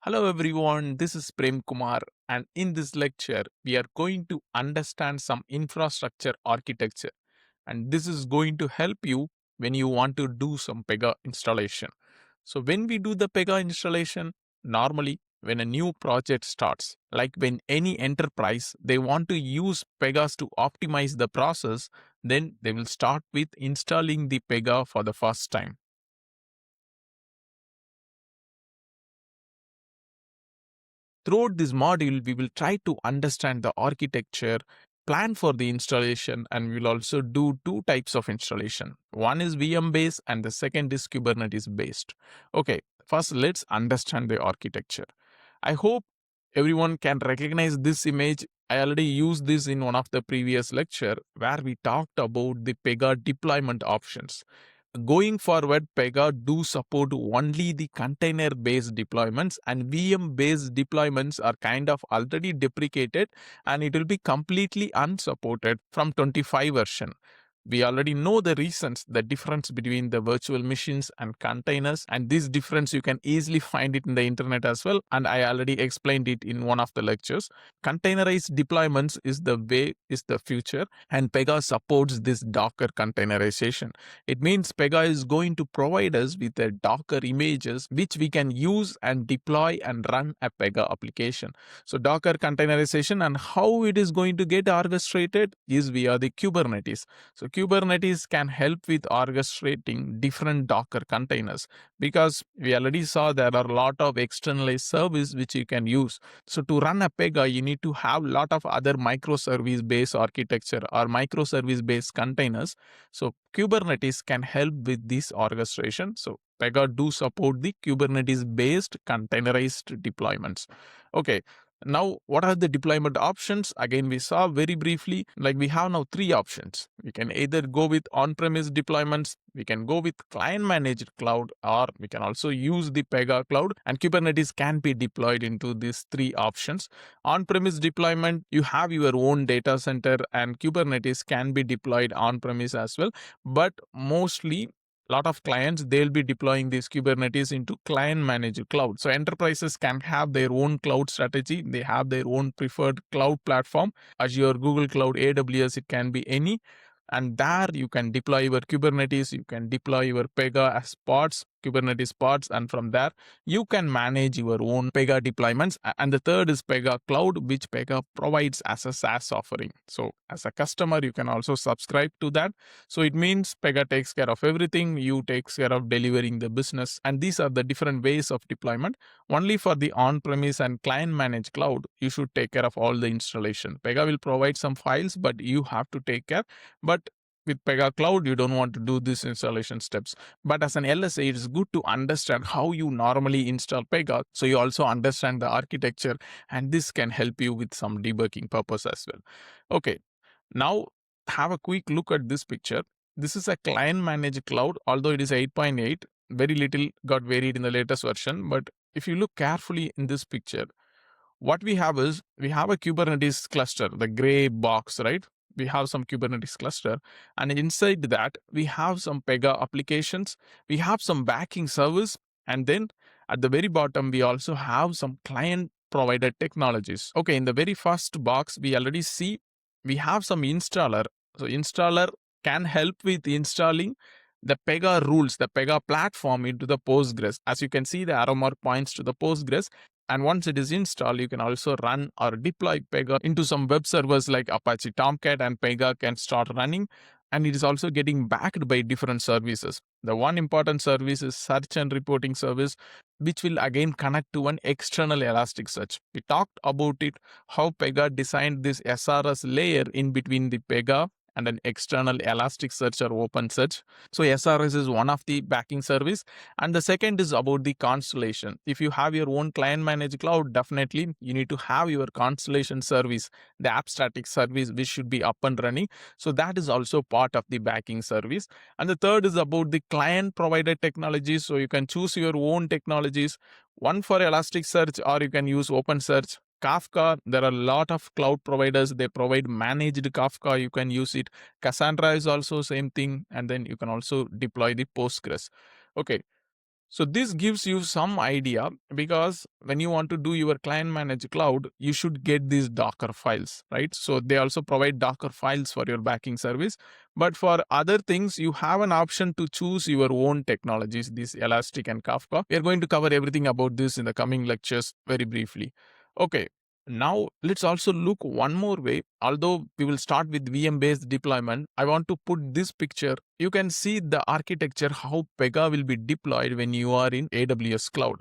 Hello everyone, this is Prem Kumar, and in this lecture, we are going to understand some infrastructure architecture, and this is going to help you when you want to do some Pega installation. So, when we do the Pega installation, normally when a new project starts, like when any enterprise they want to use Pegas to optimize the process, then they will start with installing the Pega for the first time. Throughout this module, we will try to understand the architecture, plan for the installation, and we will also do two types of installation. One is VM based and the second is Kubernetes based. Okay, first let's understand the architecture. I hope everyone can recognize this image. I already used this in one of the previous lecture where we talked about the Pega deployment options. Going forward, Pega do support only the container-based deployments, and VM-based deployments are kind of already deprecated and it will be completely unsupported from 25 version. We already know the reasons, the difference between the virtual machines and containers, and this difference you can easily find it in the internet as well, and I already explained it in one of the lectures. Containerized deployments is the future, and Pega supports this Docker containerization. It means Pega is going to provide us with the Docker images which we can use and deploy and run a Pega application. So Docker containerization and how it is going to get orchestrated is via the Kubernetes. So Kubernetes can help with orchestrating different Docker containers because we already saw there are a lot of externalized service which you can use. So to run a Pega, you need to have a lot of other microservice based architecture or microservice based containers. So Kubernetes can help with this orchestration. So Pega do support the Kubernetes based containerized deployments. Okay. Now, what are the deployment options? Again, we saw very briefly, like we have now three options. We can either go with on-premise deployments, we can go with client-managed cloud, or we can also use the Pega cloud, and Kubernetes can be deployed into these three options. On-premise deployment, you have your own data center, and Kubernetes can be deployed on-premise as well, but mostly lot of clients they'll be deploying this Kubernetes into client managed cloud. So enterprises can have their own cloud strategy, they have their own preferred cloud platform, Azure, Google Cloud, AWS, it can be any, and there you can deploy your Kubernetes, you can deploy your Pega as pods, Kubernetes pods, and from there you can manage your own Pega deployments. And the third is Pega Cloud, which Pega provides as a SaaS offering. So as a customer, you can also subscribe to that. So it means Pega takes care of everything, you takes care of delivering the business, and these are the different ways of deployment. Only for the on-premise and client-managed cloud, you should take care of all the installation. Pega will provide some files, but you have to take care. But with Pega Cloud, you don't want to do these installation steps. But as an LSA, it's good to understand how you normally install Pega, so you also understand the architecture, and this can help you with some debugging purpose as well. Okay, now have a quick look at this picture. This is a client managed cloud, although it is 8.8. Very little got varied in the latest version, but if you look carefully in this picture, what we have is we have a Kubernetes cluster, the gray box, right? We have some Kubernetes cluster, and inside that we have some Pega applications, we have some backing service, and then at the very bottom we also have some client provided technologies. Okay, in the very first box we already see we have some installer. So installer can help with installing the Pega rules, the Pega platform into the Postgres. As you can see, the arrow mark points to the Postgres. And once it is installed, you can also run or deploy Pega into some web servers like Apache Tomcat, and Pega can start running. And it is also getting backed by different services. The one important service is search and reporting service, which will again connect to an external Elasticsearch. We talked about it, how Pega designed this SRS layer in between the Pega and an external Elasticsearch or OpenSearch. So SRS is one of the backing service, and the second is about the constellation. If you have your own client managed cloud, definitely you need to have your constellation service, the app static service, which should be up and running. So that is also part of the backing service. And the third is about the client provided technologies. So you can choose your own technologies, one for Elasticsearch, or you can use OpenSearch. Kafka, there are a lot of cloud providers, they provide managed Kafka, you can use it. Cassandra is also same thing, and then you can also deploy the Postgres. Okay, So this gives you some idea, because when you want to do your client managed cloud, you should get these Docker files, right? So they also provide Docker files for your backing service. But for other things, you have an option to choose your own technologies, this Elastic and Kafka. We are going to cover everything about this in the coming lectures very briefly. Okay. Now, let's also look one more way. Although we will start with VM based deployment, I want to put this picture. You can see the architecture, how Pega will be deployed when you are in AWS cloud.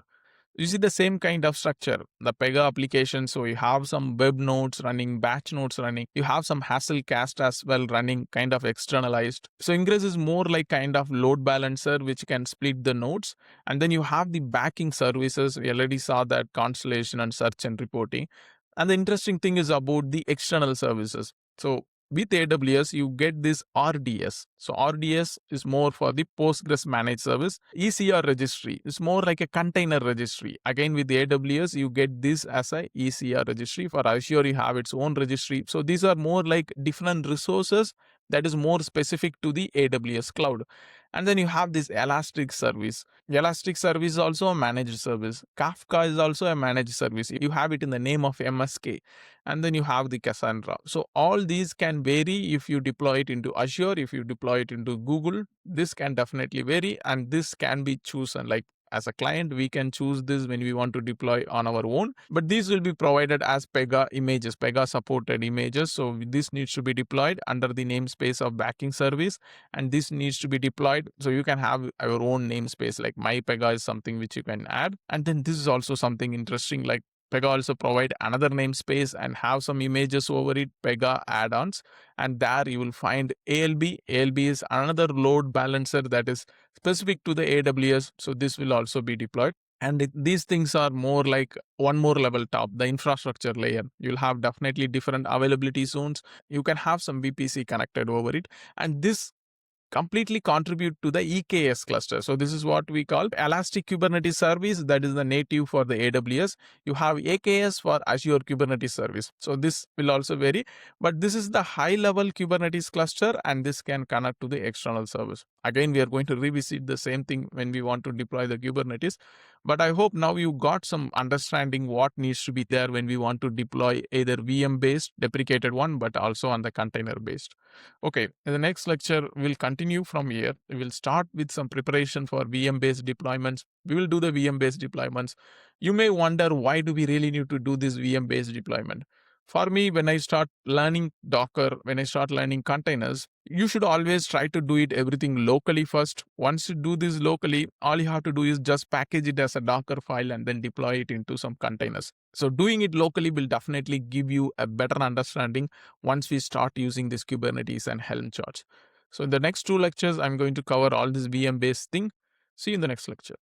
You see the same kind of structure, the Pega application. So you have some web nodes running, batch nodes running. You have some Hasselcast as well running, kind of externalized. So Ingress is more like kind of load balancer, which can split the nodes. And then you have the backing services. We already saw that Constellation and search and reporting. And the interesting thing is about the external services. So with AWS, you get this RDS. So RDS is more for the Postgres managed service. ECR registry is more like a container registry. Again, with AWS, you get this as a ECR registry. For Azure, you have its own registry. So these are more like different resources that is more specific to the AWS cloud. And then you have this Elastic service. Elastic service is also a managed service. Kafka is also a managed service. You have it in the name of MSK. And then you have the Cassandra. So all these can vary if you deploy it into Azure, if you deploy it into Google. This can definitely vary, and this can be chosen. Like as a client, we can choose this when we want to deploy on our own, but these will be provided as Pega images, Pega supported images. So this needs to be deployed under the namespace of backing service, and this needs to be deployed. So you can have your own namespace, like my Pega is something which you can add. And then this is also something interesting, like Pega also provide another namespace and have some images over it, Pega add-ons. And there you will find ALB. ALB is another load balancer that is specific to the AWS. So this will also be deployed. And these things are more like one more level top, the infrastructure layer. You'll have definitely different availability zones. You can have some VPC connected over it. And this completely contribute to the EKS cluster. So this is what we call Elastic Kubernetes Service. That is the native for the AWS. You have AKS for Azure Kubernetes Service. So this will also vary, but this is the high level Kubernetes cluster, and this can connect to the external service. Again, we are going to revisit the same thing when we want to deploy the Kubernetes. But I hope now you got some understanding what needs to be there when we want to deploy either VM based, deprecated one, but also on the container based. Okay, in the next lecture, we'll continue from here. We will start with some preparation for VM-based deployments. We will do the VM-based deployments. You may wonder, why do we really need to do this VM-based deployment? For me, when I start learning Docker, when I start learning containers, you should always try to do it everything locally first. Once you do this locally, all you have to do is just package it as a Docker file and then deploy it into some containers. So doing it locally will definitely give you a better understanding once we start using this Kubernetes and Helm charts. So in the next two lectures, I'm going to cover all this VM based thing. See you in the next lecture.